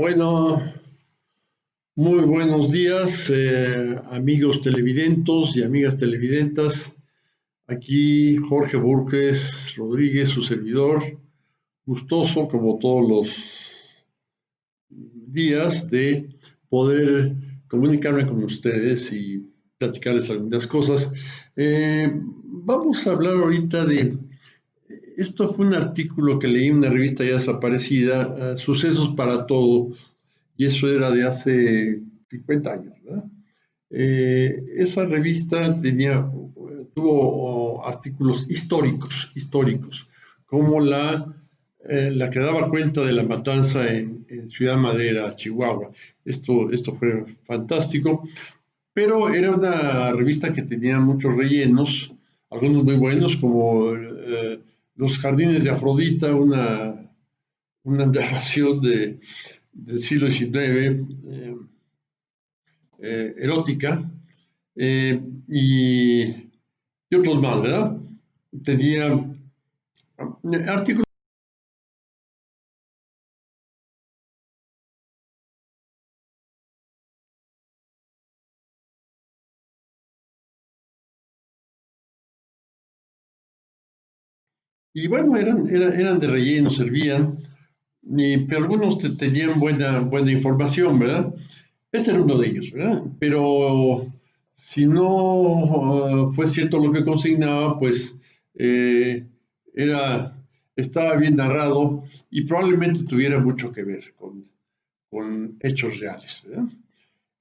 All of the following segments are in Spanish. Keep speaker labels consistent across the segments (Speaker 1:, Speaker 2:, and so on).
Speaker 1: Bueno, muy buenos días, amigos televidentes y amigas televidentas. Aquí Jorge Burques Rodríguez, su servidor, gustoso como todos los días de poder comunicarme con ustedes y platicarles algunas cosas. Vamos a hablar ahorita de, esto fue un artículo que leí en una revista ya desaparecida, Sucesos para Todo, y eso era de hace 50 años, ¿verdad? Esa revista tuvo artículos históricos, como la que daba cuenta de la matanza en Ciudad Madera, Chihuahua. Esto fue fantástico, pero era una revista que tenía muchos rellenos, algunos muy buenos, como Los Jardines de Afrodita, una narración del siglo XIX, erótica, y, y otros más, ¿verdad? Tenía artículos. Y bueno, eran de relleno, servían, pero algunos tenían buena información, ¿verdad? Este era uno de ellos, ¿verdad? Pero si no fue cierto lo que consignaba, pues eh, era, estaba bien narrado y probablemente tuviera mucho que ver con hechos reales, ¿verdad?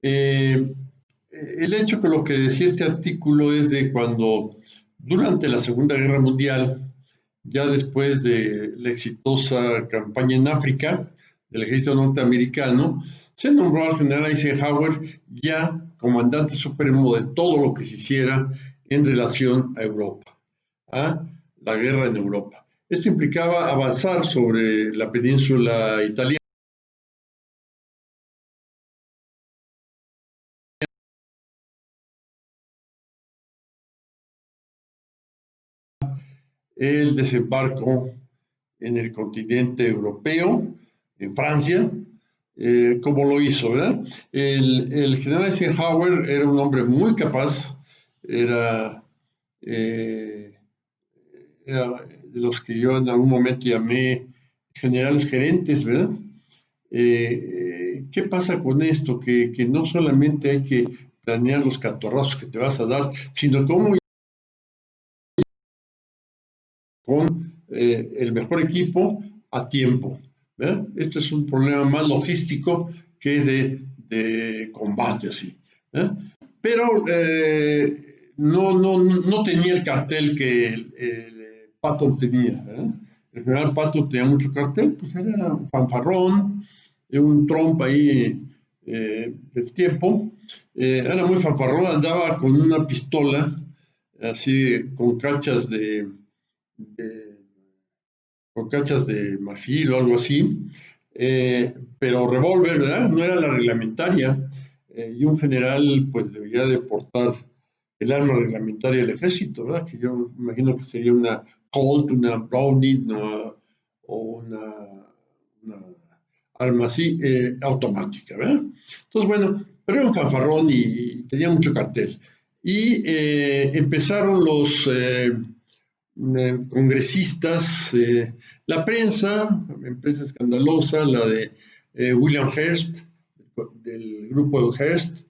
Speaker 1: Eh, el hecho que lo que decía este artículo es de cuando durante la Segunda Guerra Mundial, ya después de la exitosa campaña en África del ejército norteamericano, se nombró al general Eisenhower ya comandante supremo de todo lo que se hiciera en relación a Europa, a la guerra en Europa. Esto implicaba avanzar sobre la península italiana. El desembarco en el continente europeo, en Francia, como lo hizo, ¿verdad? El general Eisenhower era un hombre muy capaz, era, eh, era de los que yo en algún momento llamé generales gerentes, ¿verdad? ¿Qué pasa con esto? Que no solamente hay que planear los catorrazos que te vas a dar, sino cómo con el mejor equipo a tiempo, ¿verdad? Esto es un problema más logístico que de combate, así, ¿verdad? Pero no tenía el cartel que el Patton tenía, ¿verdad? El general Patton tenía mucho cartel, pues era un fanfarrón, un Trump ahí del tiempo. Era muy fanfarrón, andaba con una pistola, así, con cachas de, con cachas de marfil o algo así, pero revólver, ¿verdad? No era la reglamentaria, y un general pues debería de portar el arma reglamentaria del ejército, ¿verdad? Que yo imagino que sería una Colt, una Browning, o una arma así, automática, ¿verdad? Entonces, bueno, pero era un fanfarrón y tenía mucho cartel. Y empezaron los congresistas, prensa escandalosa, la de William Hearst, del grupo de Hearst,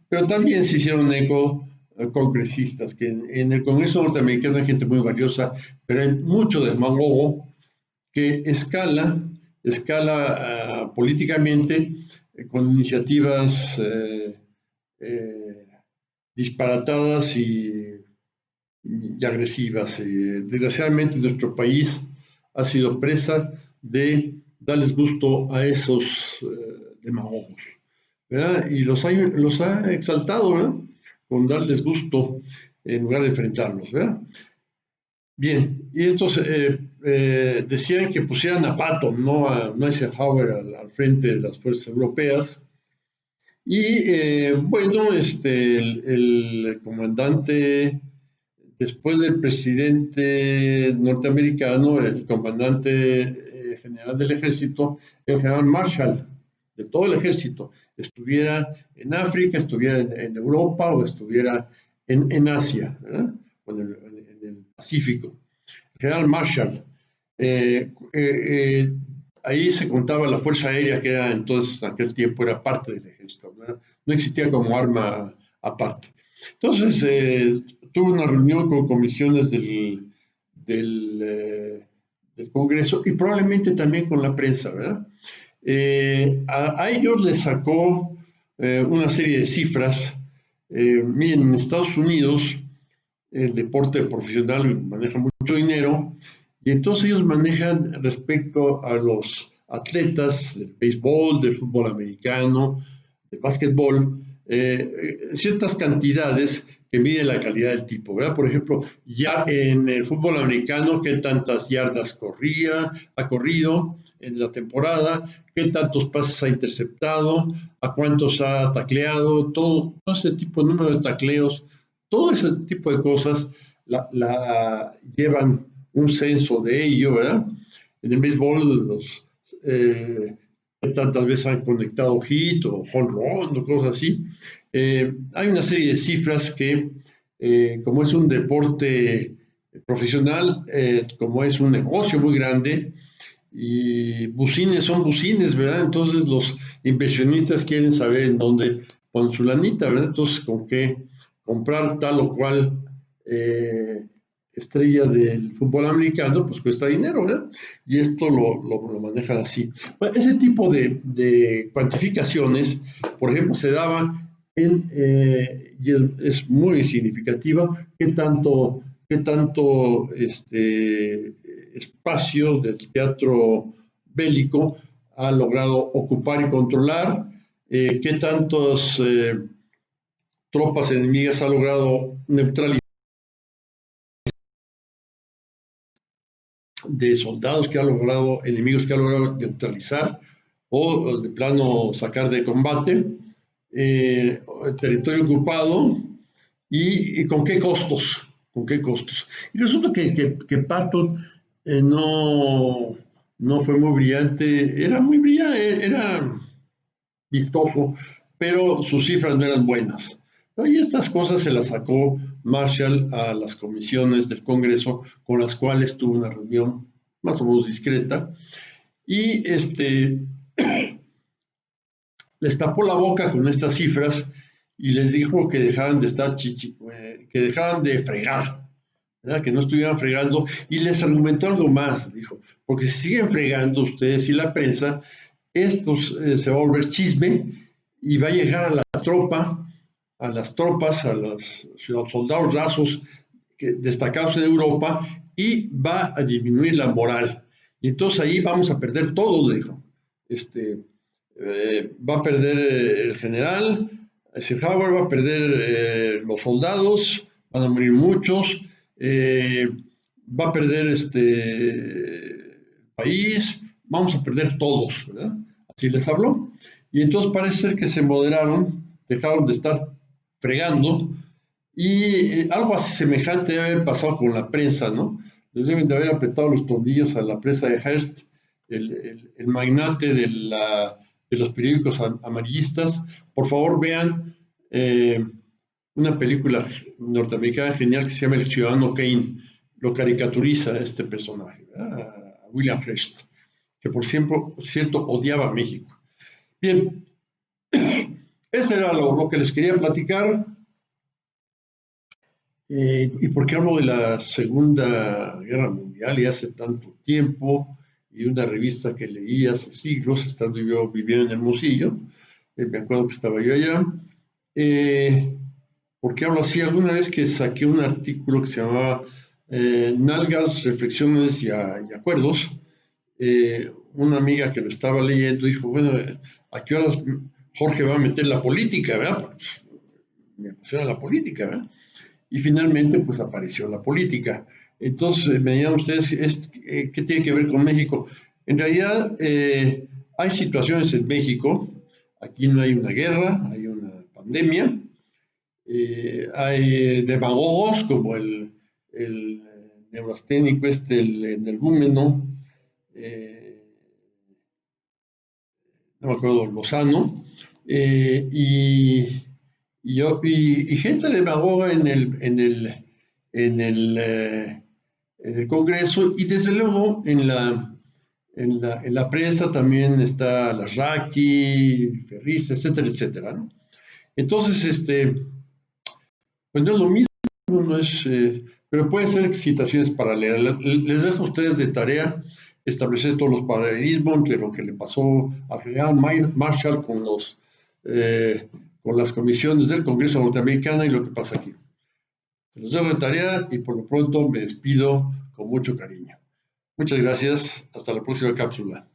Speaker 1: pero también se hicieron eco congresistas, que en el Congreso norteamericano hay gente muy valiosa, pero hay mucho demagogo que escala políticamente con iniciativas eh, disparatadas y agresivas. Desgraciadamente nuestro país ha sido presa de darles gusto a esos demagogos, ¿verdad? Y los ha exaltado, ¿verdad? Con darles gusto en lugar de enfrentarlos, ¿verdad? Bien, y estos decían que pusieran a Patton, no a Eisenhower al frente de las fuerzas europeas. Y bueno, el comandante, después del presidente norteamericano, el comandante general del ejército, el general Marshall, de todo el ejército, estuviera en África, estuviera en Europa o estuviera en Asia, ¿verdad? O en el Pacífico. El general Marshall. Eh, eh, eh, Ahí se contaba la Fuerza Aérea, que era entonces, en aquel tiempo, era parte del ejército, ¿verdad? No existía como arma aparte. Entonces, tuve una reunión con comisiones del Congreso y probablemente también con la prensa, ¿verdad? A ellos les sacó una serie de cifras. Miren, en Estados Unidos el deporte profesional maneja mucho dinero y entonces ellos manejan respecto a los atletas del béisbol, del fútbol americano, del básquetbol, ciertas cantidades que miden la calidad del tipo, ¿verdad? Por ejemplo, ya en el fútbol americano, qué tantas yardas ha corrido en la temporada, qué tantos pases ha interceptado, a cuántos ha tacleado, todo ese tipo de número de tacleos, todo ese tipo de cosas llevan un censo de ello, ¿verdad? En el béisbol, tantas veces han conectado hit o home run o cosas así. Hay una serie de cifras que, como es un deporte profesional, como es un negocio muy grande, y bucines son bucines, ¿verdad? Entonces los inversionistas quieren saber en dónde ponen su lanita, ¿verdad? Entonces, con qué comprar tal o cual estrella del fútbol americano, pues cuesta dinero, ¿verdad? Y esto lo manejan así. Bueno, ese tipo de cuantificaciones, por ejemplo, se daban y es muy significativa, qué tanto espacio del teatro bélico ha logrado ocupar y controlar, qué tantas tropas enemigas ha logrado neutralizar, de soldados que ha logrado, enemigos que ha logrado neutralizar o de plano sacar de combate, territorio ocupado y con qué costos, con qué costos. Y resulta que Patton no fue muy brillante, era muy brillante, era vistoso, pero sus cifras no eran buenas. Y estas cosas se las sacó Marshall a las comisiones del Congreso, con las cuales tuvo una reunión más o menos discreta, y les tapó la boca con estas cifras y les dijo que dejaran de estar que dejaran de fregar, ¿verdad? Que no estuvieran fregando, y les argumentó algo más, dijo, porque si siguen fregando ustedes y la prensa, esto se va a volver chisme y va a llegar a la tropa, a las tropas, a los soldados rasos destacados en Europa, y va a disminuir la moral. Y entonces ahí vamos a perder todo, dijo. Va a perder el general, Eisenhower va a perder los soldados, van a morir muchos, va a perder el país, vamos a perder todos, ¿verdad? Así les habló. Y entonces parece ser que se moderaron, dejaron de estar fregando, y algo así semejante debe haber pasado con la prensa, ¿no? Les deben de haber apretado los tornillos a la prensa de Hearst, el magnate de los periódicos amarillistas. Por favor, vean una película norteamericana genial que se llama El Ciudadano Kane. Lo caricaturiza a este personaje, ¿verdad? A William Hearst, que por cierto odiaba a México. Bien, eso era lo que les quería platicar. ¿Y por qué hablo de la Segunda Guerra Mundial y hace tanto tiempo? Y una revista que leí hace siglos, estando yo viviendo en Hermosillo, me acuerdo que estaba yo allá. ¿Por qué hablo así? Alguna vez que saqué un artículo que se llamaba Nalgas, Reflexiones y Acuerdos, una amiga que lo estaba leyendo dijo, bueno, ¿a qué horas Jorge va a meter la política, verdad? Porque, pues, me apasiona la política, ¿verdad? Y finalmente pues apareció la política. Entonces me dirán ustedes, ¿qué tiene que ver con México? En realidad hay situaciones en México, aquí no hay una guerra, hay una pandemia, hay demagogos como el neurasténico el energúmeno, no me acuerdo, Lozano, y gente demagoga en el Congreso, y desde luego en la prensa también está Larraqui, Ferriz, etcétera, etcétera, ¿no? Entonces, pues no es lo mismo, no es, pero puede ser situaciones paralelas. Les dejo a ustedes de tarea establecer todos los paralelismos entre lo que le pasó a General Marshall con las comisiones del Congreso norteamericano y lo que pasa aquí. Se los dejo de tarea y por lo pronto me despido con mucho cariño. Muchas gracias. Hasta la próxima cápsula.